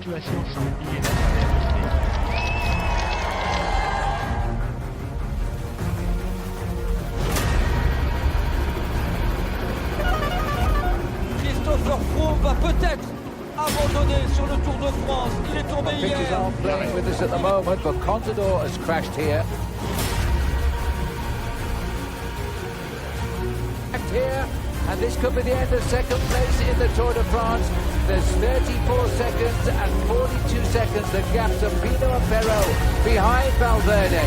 situation s'empire à travers le stade. Christopher Froome va peut-être abandonner sur le Tour de France. Il est tombé hier. Playing with us at the moment, but Contador has crashed here. And this could be the end of second place in the Tour de France. There's 34 seconds and 42 seconds. The gap to Pino and Ferro behind Valverde.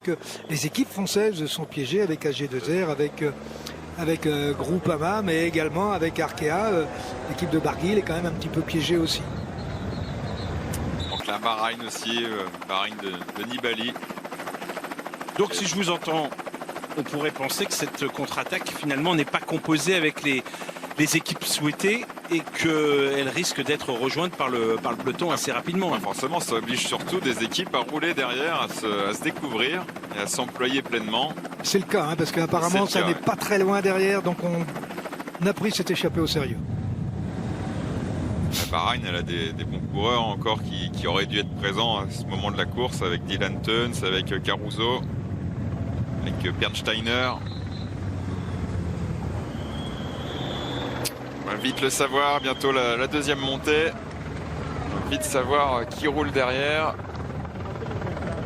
Que les équipes françaises sont piégées avec AG2R, avec Groupama, mais également avec Arkea. L'équipe de Barguil est quand même un petit peu piégée aussi. Donc la Bahreïn aussi, Bahreïn de Nibali. Donc si je vous entends, on pourrait penser que cette contre-attaque finalement n'est pas composée avec les équipes souhaitées et qu'elle risque d'être rejointe par le peloton assez rapidement. Forcément, ça oblige surtout des équipes à rouler derrière, à se découvrir et à s'employer pleinement. C'est le cas, parce qu'apparemment ça n'est pas très loin derrière, donc on a pris cette échappée au sérieux. La Bahreïn, elle a des bons coureurs encore qui auraient dû être présents à ce moment de la course, avec Dylan Teuns, avec Caruso, avec Bernsteiner. On va vite le savoir, bientôt la deuxième montée. On va vite savoir qui roule derrière.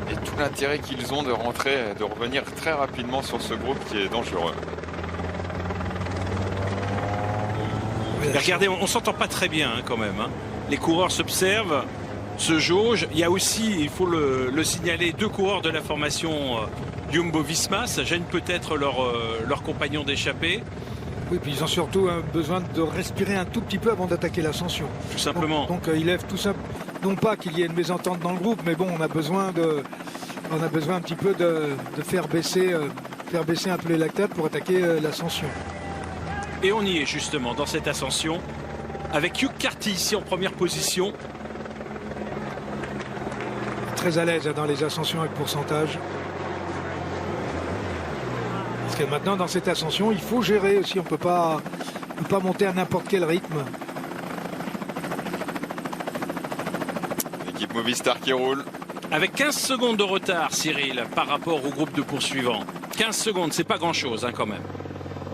Et tout l'intérêt qu'ils ont de rentrer, de revenir très rapidement sur ce groupe qui est dangereux. Mais regardez, on s'entend pas très bien quand même. Les coureurs s'observent, se jaugent. Il y a aussi, il faut le signaler, 2 coureurs de la formation Jumbo-Visma. Ça gêne peut-être leurs compagnons d'échappée. Oui, puis ils ont surtout besoin de respirer un tout petit peu avant d'attaquer l'ascension. Tout simplement. Donc ils lèvent tout ça. Non pas qu'il y ait une mésentente dans le groupe, mais bon, on a besoin un petit peu de faire baisser un peu les lactates pour attaquer l'ascension. Et on y est justement dans cette ascension avec Hugh Carty ici en première position. Très à l'aise dans les ascensions avec pourcentage. Parce que maintenant dans cette ascension il faut gérer aussi, on ne peut pas monter à n'importe quel rythme. L'équipe Movistar qui roule. Avec 15 secondes de retard, Cyril, par rapport au groupe de poursuivants. 15 secondes, c'est pas grand chose quand même.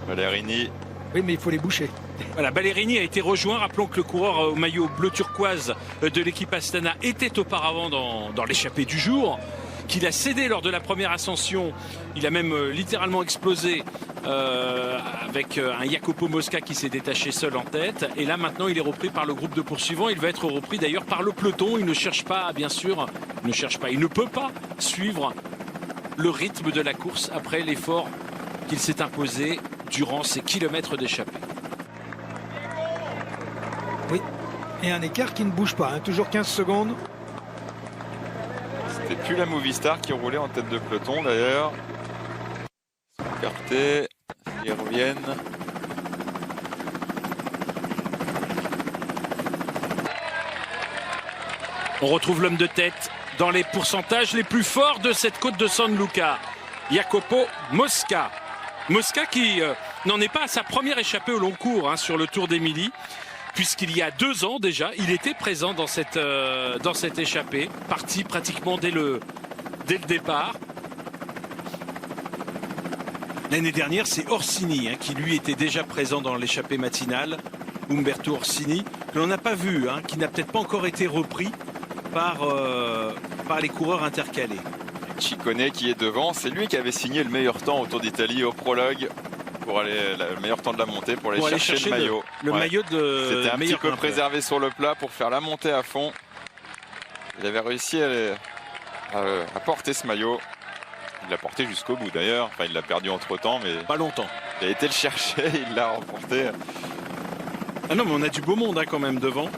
Ballerini. Oui, mais il faut les boucher. Voilà, Ballerini a été rejoint. Rappelons que le coureur au maillot bleu turquoise de l'équipe Astana était auparavant dans l'échappée du jour, qu'il a cédé lors de la première ascension. Il a même littéralement explosé avec un Jacopo Mosca qui s'est détaché seul en tête. Et là maintenant il est repris par le groupe de poursuivants. Il va être repris d'ailleurs par le peloton. Il ne cherche pas, bien sûr, il ne peut pas suivre le rythme de la course après l'effort qu'il s'est imposé durant ces kilomètres d'échappée. Oui, et un écart qui ne bouge pas, toujours 15 secondes. C'était plus la Movistar qui roulait en tête de peloton d'ailleurs. Ils sont écartés, ils reviennent. On retrouve l'homme de tête dans les pourcentages les plus forts de cette côte de San Luca, Jacopo Mosca. Mosca qui n'en est pas à sa première échappée au long cours sur le Tour d'Émilie, puisqu'il y a 2 ans déjà, il était présent dans cette échappée, parti pratiquement dès le départ. L'année dernière, c'est Orsini qui lui était déjà présent dans l'échappée matinale, Umberto Orsini, que l'on n'a pas vu, qui n'a peut-être pas encore été repris par les coureurs intercalés. Ciccone qui est devant. C'est lui qui avait signé le meilleur temps au Tour d'Italie au prologue pour aller le meilleur temps de la montée pour aller chercher le maillot. Le maillot de c'était un petit meilleur peu grimpeur. préservé sur le plat pour faire la montée à fond. Il avait réussi à porter ce maillot. Il l'a porté jusqu'au bout d'ailleurs. Enfin, il l'a perdu entre temps, mais Pas longtemps. il a été le chercher. Il l'a remporté. Ah non, mais on a du beau monde hein, quand même devant.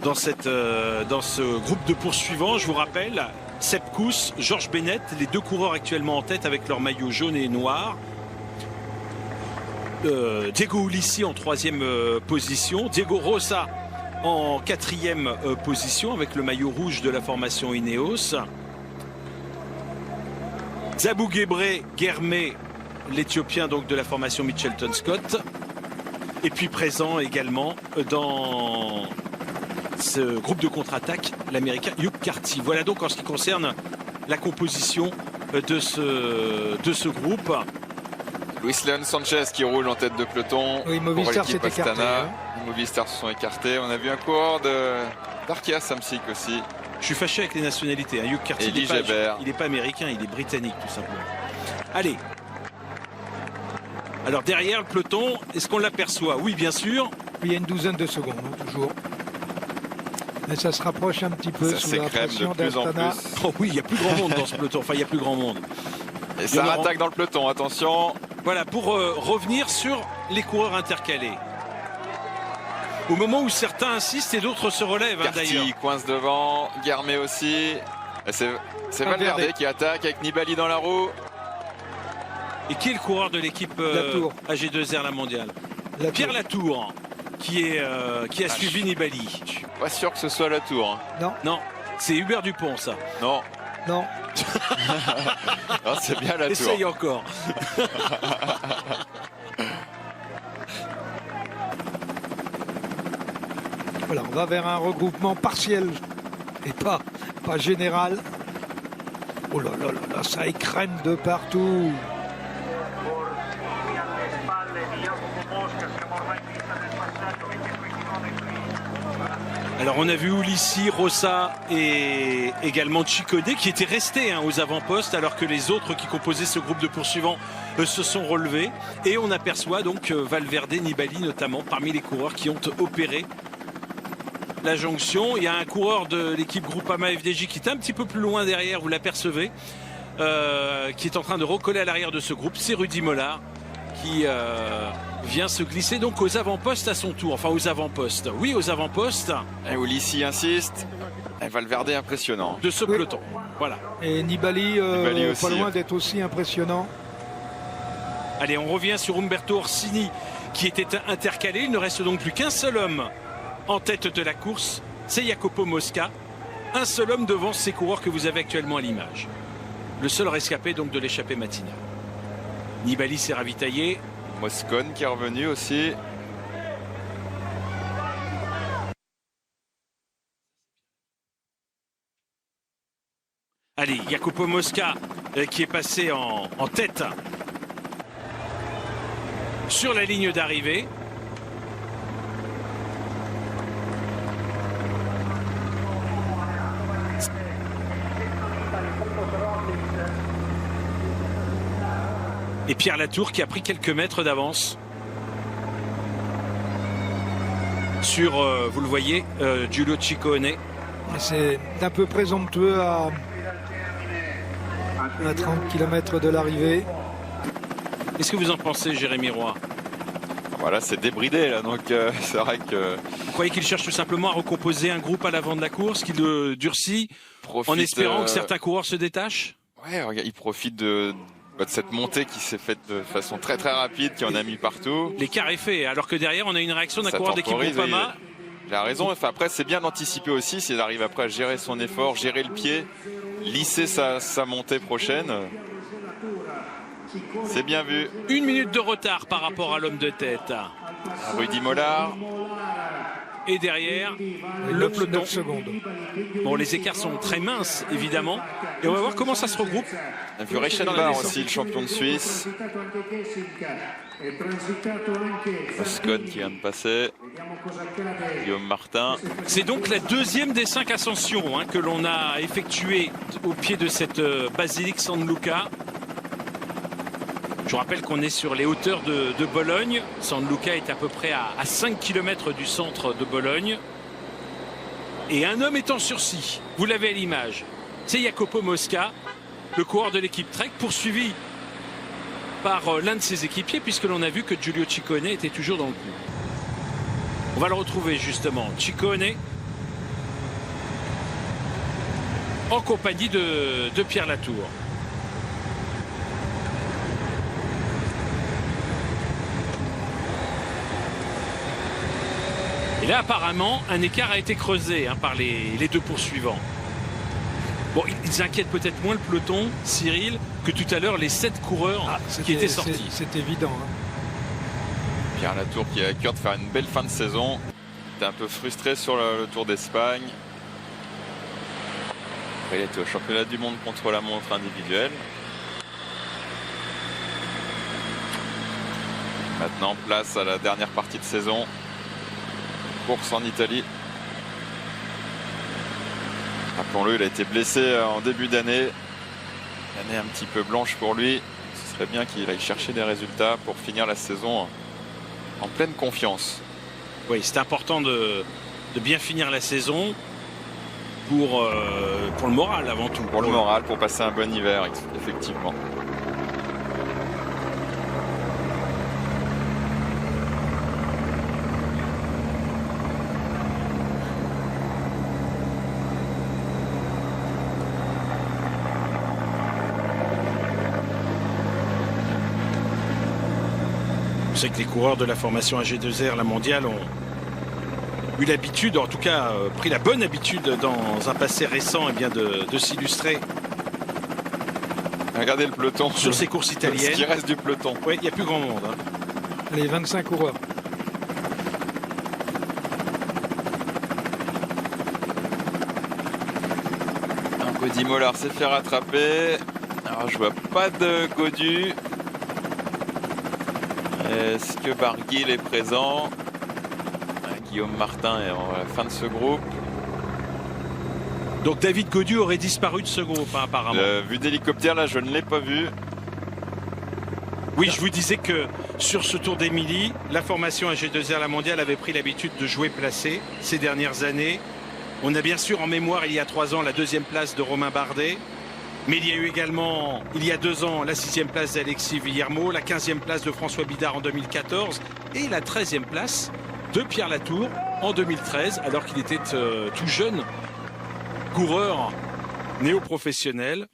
Dans ce groupe de poursuivants, je vous rappelle, Sepp Kuss, Georges Bennett, les deux coureurs actuellement en tête avec leur maillot jaune et noir. Diego Ulissi en 3e position, Diego Rosa en 4e position avec le maillot rouge de la formation Ineos. Zabou Gebre Germé, l'Éthiopien donc de la formation Mitchelton Scott. Et puis présent également dans ce groupe de contre-attaque, l'Américain Hugh Carty. Voilà donc en ce qui concerne la composition de ce groupe. Luis Leon Sanchez qui roule en tête de peloton. Oui, pour Movistar l'équipe s'est écarté, Astana. hein. Les Movistar se sont écartés. On a vu un coureur d'Arkea Samsic aussi. Je suis fâché avec les nationalités. Hein. Hugh Carty, Elie Gebert. il n'est pas américain, il est britannique tout simplement. Allez. Alors derrière le peloton, est-ce qu'on l'aperçoit? Oui, bien sûr. Il y a une douzaine de secondes, hein, toujours. Mais ça se rapproche un petit peu Ça sous la s'écrème de pression plus en d'Astana. plus. Oh oui, il n'y a plus grand monde dans ce peloton. Enfin, il n'y a plus grand monde. Et ça attaque dans le peloton. Attention. Voilà, pour revenir sur les coureurs intercalés. Au moment où certains insistent et d'autres se relèvent, hein, d'ailleurs. Carty coince devant. Germé aussi. Et c'est Valverde qui attaque avec Nibali dans la roue. Et qui est le coureur de l'équipe Latour. AG2R La Mondiale? Pierre Latour, qui a suivi Nibali. Je suis pas sûr que ce soit la tour. Hein. Non, c'est Hubert Dupont, ça. Non. Non. Non, c'est bien la tour. Essaye encore. Voilà, on va vers un regroupement partiel et pas général. Oh là là là là, ça écrème de partout. Alors on a vu Ulissi, Rosa et également Ciccone qui étaient restés aux avant-postes alors que les autres qui composaient ce groupe de poursuivants se sont relevés. Et on aperçoit donc Valverde, Nibali notamment parmi les coureurs qui ont opéré la jonction. Il y a un coureur de l'équipe Groupama FDJ qui est un petit peu plus loin derrière, vous l'apercevez, qui est en train de recoller à l'arrière de ce groupe. C'est Rudy Mollard qui vient se glisser donc aux avant-postes à son tour. Enfin aux avant-postes. Oui, aux avant-postes. Et Ulissi insiste. Et Valverde impressionnant. De ce peloton. Voilà. Et Nibali, aussi, pas loin hein. d'être aussi impressionnant. Allez, on revient sur Umberto Orsini qui était intercalé. Il ne reste donc plus qu'un seul homme en tête de la course. C'est Jacopo Mosca. Un seul homme devant ces coureurs que vous avez actuellement à l'image. Le seul rescapé donc de l'échappée matinale. Nibali s'est ravitaillé. Moscone qui est revenu aussi. Allez, Jacopo Mosca qui est passé en tête sur la ligne d'arrivée. Et Pierre Latour qui a pris quelques mètres d'avance sur, vous le voyez, Giulio Ciccone. C'est un peu présomptueux à 30 km de l'arrivée. Qu'est-ce que vous en pensez, Jérémy Roy? Voilà, c'est débridé là, donc c'est vrai que. Vous croyez qu'il cherche tout simplement à recomposer un groupe à l'avant de la course, qu'il durcit en espérant que certains coureurs se détachent? Ouais, regarde, il profite de cette montée qui s'est faite de façon très très rapide, qui en a mis partout. L'écart est fait, alors que derrière on a une réaction d'un Ça coureur d'équipe temporise, Groupama. Il a raison, enfin, après c'est bien d'anticiper aussi, s'il arrive après à gérer son effort, gérer le pied, lisser sa montée prochaine. C'est bien vu. 1 minute de retard par rapport à l'homme de tête. Rudy Mollard. et derrière le 9 peloton. secondes. Bon, les écarts sont très minces, évidemment. Et on va voir comment ça se regroupe. On a vu Reichenbach aussi, le champion de Suisse. Scott qui vient de passer. Guillaume Martin. C'est donc la deuxième des 5 ascensions que l'on a effectuées au pied de cette basilique San Luca. Je vous rappelle qu'on est sur les hauteurs de Bologne. San Luca est à peu près à 5 km du centre de Bologne. Et un homme est en sursis. Vous l'avez à l'image. C'est Jacopo Mosca, le coureur de l'équipe Trek, poursuivi par l'un de ses équipiers, puisque l'on a vu que Giulio Ciccone était toujours dans le coup. On va le retrouver justement, Ciccone, en compagnie de Pierre Latour. Et là, apparemment, un écart a été creusé par les deux poursuivants. Bon, ils inquiètent peut-être moins le peloton, Cyril, que tout à l'heure les 7 coureurs qui étaient sortis. C'est évident. Pierre Latour qui a à cœur de faire une belle fin de saison. Il était un peu frustré sur le Tour d'Espagne. Il était au championnat du monde contre la montre individuelle. Maintenant, place à la dernière partie de saison. Course en Italie. Rappelons-le, il a été blessé en début d'année. Une année un petit peu blanche pour lui. Ce serait bien qu'il aille chercher des résultats pour finir la saison en pleine confiance. Oui, c'est important de bien finir la saison pour le moral avant tout. Pour le moral, pour passer un bon hiver, effectivement. Vous savez que les coureurs de la formation AG2R, la mondiale, ont eu l'habitude, en tout cas pris la bonne habitude dans un passé récent de s'illustrer. Regardez le peloton. Sur ces courses italiennes. Ce qui reste du peloton. Oui, il n'y a plus grand monde. Allez, 25 coureurs. Cody Mollard s'est fait rattraper. Alors je vois pas de Gaudu. Est-ce que Barguil est présent? Guillaume Martin est en la fin de ce groupe. Donc David Gaudu aurait disparu de ce groupe apparemment. Vue d'hélicoptère là je ne l'ai pas vu. Oui, je vous disais que sur ce Tour d'Émilie, la formation AG2R La Mondiale avait pris l'habitude de jouer placé ces dernières années. On a bien sûr en mémoire il y a 3 ans la 2e place de Romain Bardet. Mais il y a eu également, il y a 2 ans, la 6e place d'Alexis Villermo, la 15e place de François Bidard en 2014 et la 13e place de Pierre Latour en 2013, alors qu'il était tout jeune coureur néo-professionnel.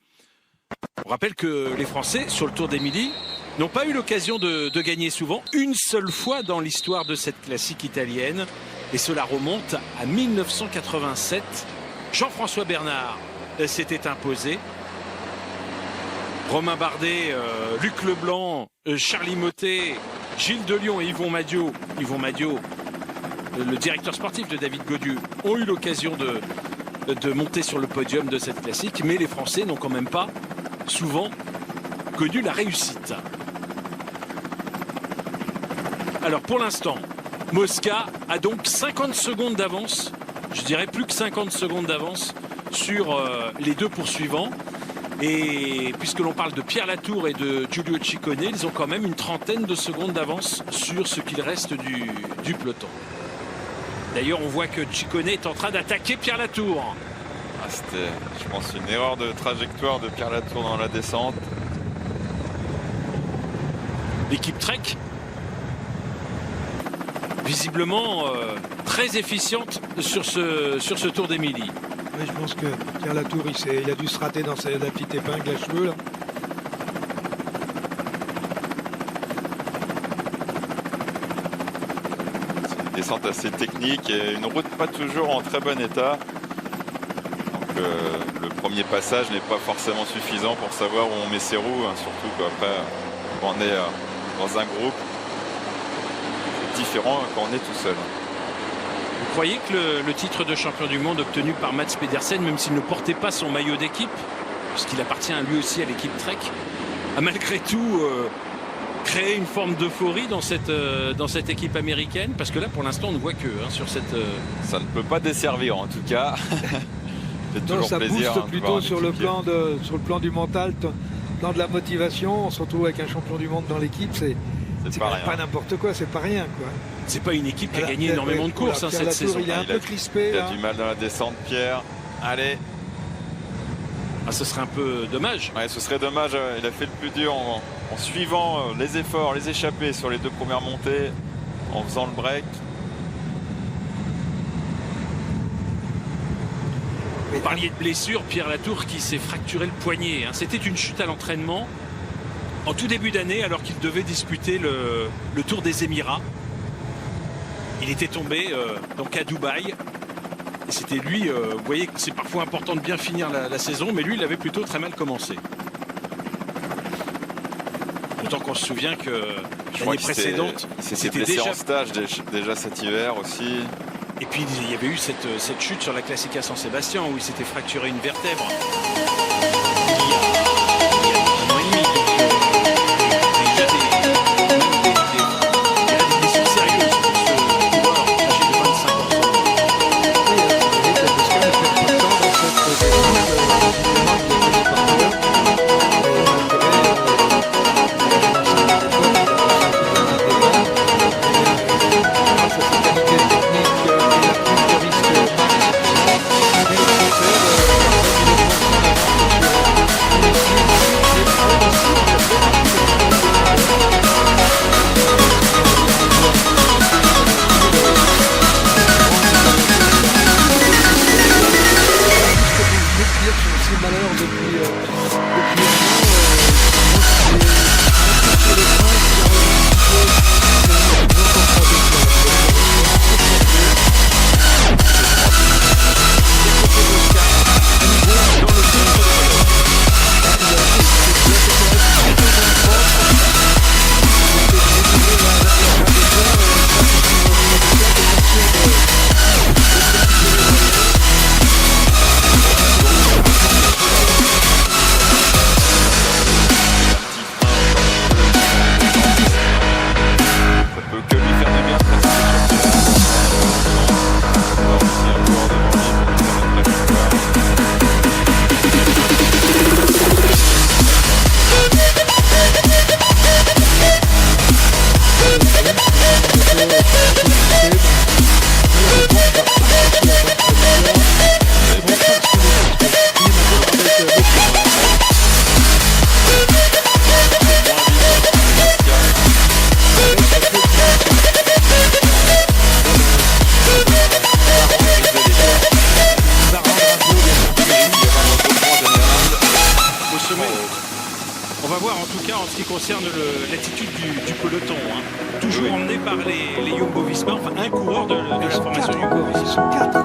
On rappelle que les Français, sur le Tour d'Émilie, n'ont pas eu l'occasion de gagner souvent, une seule fois dans l'histoire de cette classique italienne. Et cela remonte à 1987. Jean-François Bernard s'était imposé. Romain Bardet, Luc Leblanc, Charlie Mottet, Gilles Delion et Yvon Madiot, le directeur sportif de David Gaudu, ont eu l'occasion de monter sur le podium de cette classique, mais les Français n'ont quand même pas souvent connu la réussite. Alors pour l'instant, Mosca a donc 50 secondes d'avance, je dirais plus que 50 secondes d'avance sur les 2 poursuivants. Et puisque l'on parle de Pierre Latour et de Giulio Ciccone, ils ont quand même une trentaine de secondes d'avance sur ce qu'il reste du peloton. D'ailleurs, on voit que Ciccone est en train d'attaquer Pierre Latour. C'était, je pense, une erreur de trajectoire de Pierre Latour dans la descente. L'équipe Trek, visiblement très efficiente sur ce Tour d'Émilie. Oui, je pense que Pierre Latour, il a dû se rater dans la petite épingle à cheveux là. C'est une descente assez technique et une route pas toujours en très bon état. Donc le premier passage n'est pas forcément suffisant pour savoir où on met ses roues, surtout qu'après quand on est dans un groupe, c'est différent quand on est tout seul. croyez que le titre de champion du monde obtenu par Mats Pedersen, même s'il ne portait pas son maillot d'équipe, puisqu'il appartient lui aussi à l'équipe Trek, a malgré tout créé une forme d'euphorie dans cette équipe américaine? Parce que là, pour l'instant, on ne voit que sur cette... Ça ne peut pas desservir en tout cas. C'est Non, toujours ça plaisir booste de plutôt voir un sur le équipier. plan du mental, plan de la motivation. On se retrouve avec un champion du monde dans l'équipe, c'est C'est quand pas même pas rien. n'importe quoi, c'est pas rien quoi. C'est pas une équipe qui a Voilà, gagné énormément de courses Pierre cette Latour, saison. il est un Il peu a- crispé Il a là. du mal dans la descente, Pierre. Allez, Ah, ce serait un peu dommage. ouais, ce serait dommage. Il a fait le plus dur en suivant les efforts, les échappées sur les 2 premières montées, en faisant le break. Vous parliez de blessure, Pierre Latour qui s'est fracturé le poignet. C'était une chute à l'entraînement en tout début d'année alors qu'il devait disputer le Tour des Émirats. Il était tombé donc à Dubaï. Et c'était lui, vous voyez que c'est parfois important de bien finir la saison, mais lui il avait plutôt très mal commencé. D'autant qu'on se souvient que Je crois l'année qu'il précédente, s'était c'était blessé déjà... en stage déjà cet hiver aussi. Et puis il y avait eu cette chute sur la Classica San Sébastien où il s'était fracturé une vertèbre. Il y a un an et demi. Donc, déjà des blessures sérieuses pour ce coureur âgé de 25 ans. Ça peut que lui faire du bien de passer sur ce aussi un coureur devant lui pour lui permettre la victoire. Au sommet. On va voir en tout cas en ce qui concerne l'attitude du peloton. Toujours emmené par les Jumbo Visma, enfin un coureur de la formation Jumbo Visma. Ils sont 4